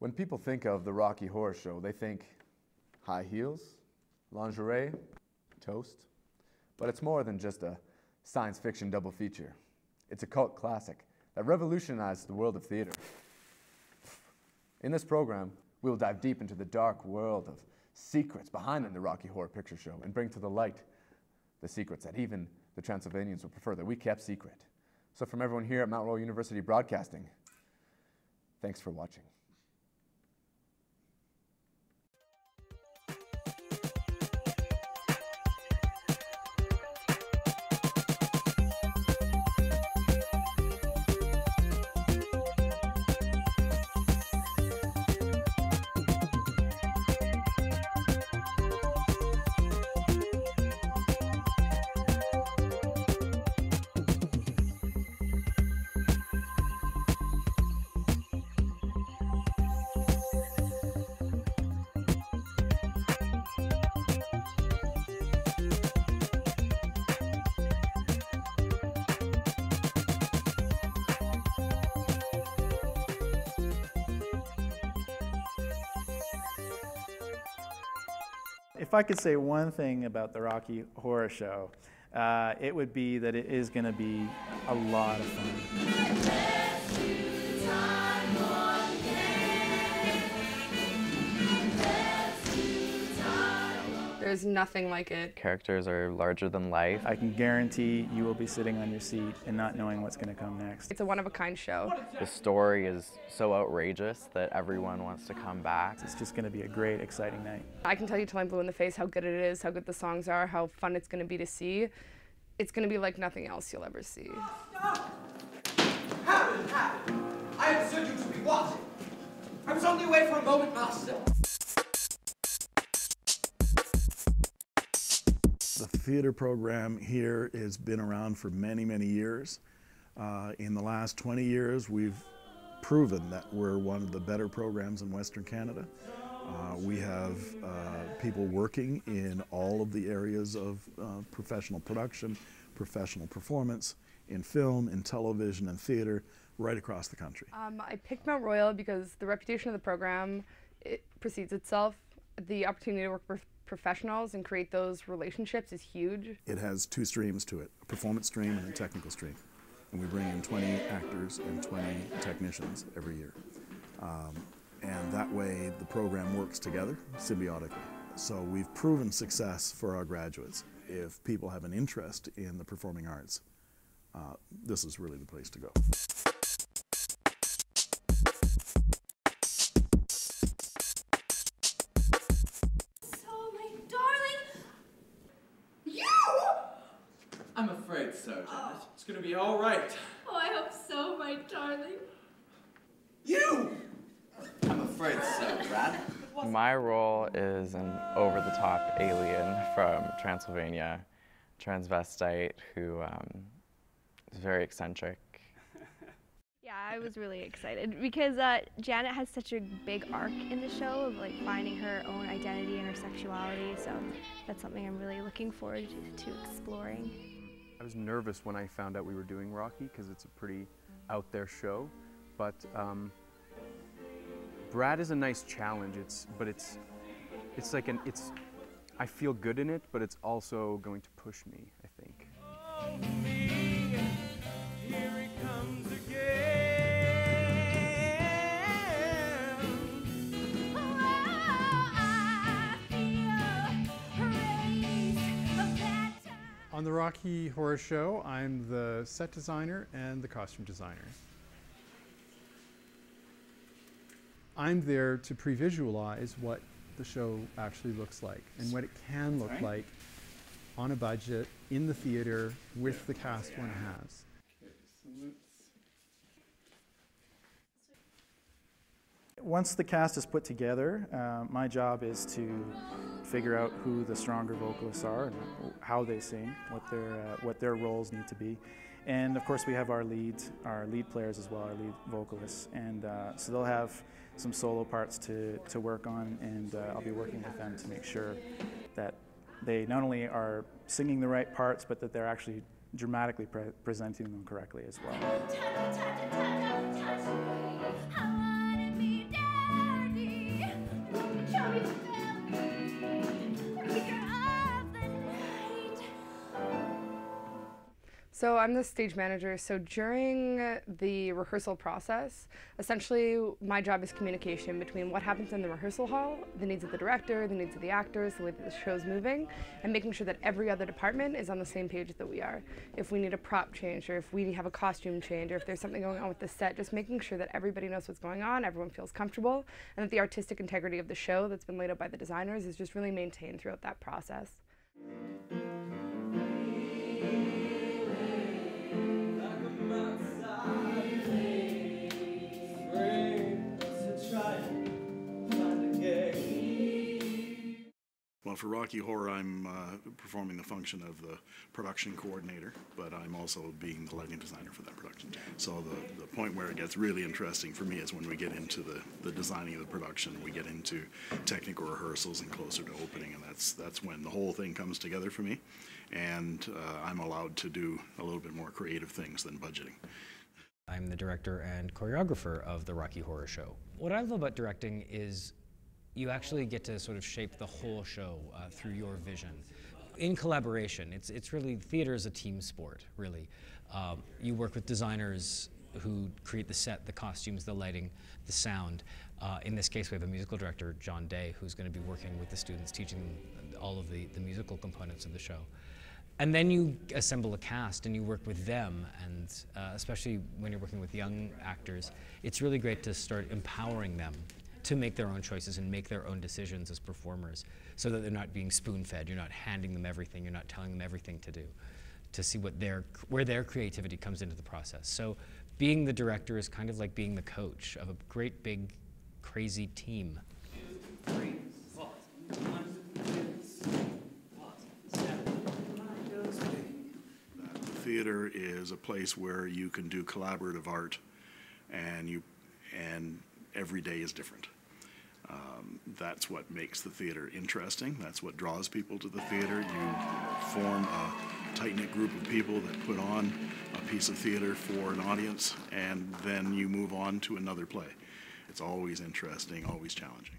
When people think of the Rocky Horror Show, they think high heels, lingerie, toast. But it's more than just a science fiction double feature. It's a cult classic that revolutionized the world of theater. In this program, we will dive deep into the dark world of secrets behind the Rocky Horror Picture Show and bring to the light the secrets that even the Transylvanians would prefer that we kept secret. So from everyone here at Mount Royal University Broadcasting, thanks for watching. If I could say one thing about the Rocky Horror Show, it would be that it is going to be a lot of fun. There's nothing like it. Characters are larger than life. I can guarantee you will be sitting on your seat and not knowing what's going to come next. It's a one-of-a-kind show. The story is so outrageous that everyone wants to come back. It's just going to be a great, exciting night. I can tell you till I'm blue in the face how good it is, how good the songs are, how fun it's going to be to see. It's going to be like nothing else you'll ever see. Stop! Happen! I understood you to be what? I was only away for a moment, master. The theater program here has been around for many, many years. In the last 20 years, we've proven that we're one of the better programs in Western Canada. We have people working in all of the areas of professional production, professional performance, in film, in television, and theater, right across the country. I picked Mount Royal because the reputation of the program, it precedes itself. The opportunity to work with professionals and create those relationships is huge. It has two streams to it, a performance stream and a technical stream. And we bring in 20 actors and 20 technicians every year. And that way the program works together symbiotically. So we've proven success for our graduates. If people have an interest in the performing arts, this is really the place to go. I'm afraid so, Janet. It's gonna be all right. Oh, I hope so, my darling. You! I'm afraid so, Brad. My role is an over-the-top alien from Transylvania, transvestite who is very eccentric. Yeah, I was really excited because Janet has such a big arc in the show of like finding her own identity and her sexuality, so that's something I'm really looking forward to exploring. I was nervous when I found out we were doing Rocky because it's a pretty out there show, but Brad is a nice challenge. I feel good in it, but it's also going to push me, I think. On the Rocky Horror Show, I'm the set designer and the costume designer. I'm there to pre-visualize what the show actually looks like and what it can look like on a budget, in the theater, with the cast one has. Once the cast is put together, my job is to figure out who the stronger vocalists are and how they sing, what their roles need to be. And of course we have our lead players as well, our lead vocalists. And so they'll have some solo parts to work on, and I'll be working with them to make sure that they not only are singing the right parts, but that they're actually dramatically presenting them correctly as well. So I'm the stage manager. So during the rehearsal process, essentially my job is communication between what happens in the rehearsal hall, the needs of the director, the needs of the actors, the way that the show's moving, and making sure that every other department is on the same page that we are. If we need a prop change, or if we have a costume change, or if there's something going on with the set, just making sure that everybody knows what's going on, everyone feels comfortable, and that the artistic integrity of the show that's been laid out by the designers is just really maintained throughout that process. Well, for Rocky Horror, I'm performing the function of the production coordinator, but I'm also being the lighting designer for that production. So the point where it gets really interesting for me is when we get into the designing of the production, we get into technical rehearsals and closer to opening, and that's when the whole thing comes together for me, and I'm allowed to do a little bit more creative things than budgeting. I'm the director and choreographer of the Rocky Horror Show. What I love about directing is you actually get to sort of shape the whole show through your vision. In collaboration, it's really, theater is a team sport, really. You work with designers who create the set, the costumes, the lighting, the sound. In this case, we have a musical director, John Day, who's going to be working with the students, teaching them all of the musical components of the show. And then you assemble a cast and you work with them, and especially when you're working with young actors, it's really great to start empowering them to make their own choices and make their own decisions as performers, so that they're not being spoon-fed, you're not handing them everything, you're not telling them everything to do, to see where their creativity comes into the process. So being the director is kind of like being the coach of a great big crazy team. 2, 3, pause. 1, 2, pause. 7. The theater is a place where you can do collaborative art, and every day is different. That's what makes the theater interesting. That's what draws people to the theater. You form a tight-knit group of people that put on a piece of theater for an audience, and then you move on to another play. It's always interesting, always challenging.